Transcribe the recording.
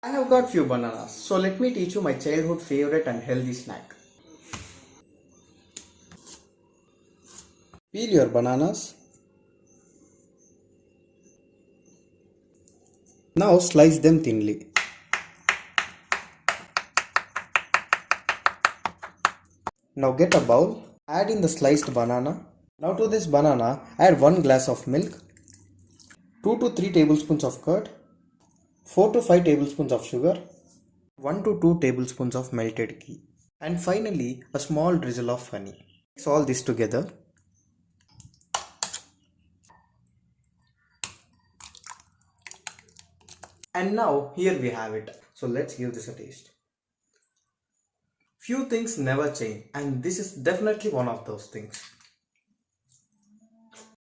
I have got few bananas, so let me teach you my childhood favorite and healthy snack. Peel your bananas. Now slice them thinly. Now get a bowl, add in the sliced banana. Now to this banana, add 1 glass of milk, 2 to 3 tablespoons of curd, 4 to 5 tablespoons of sugar, 1 to 2 tablespoons of melted ghee, and finally a small drizzle of honey. Mix all this together. And now here we have it. So let's give this a taste. Few things never change, and this is definitely one of those things.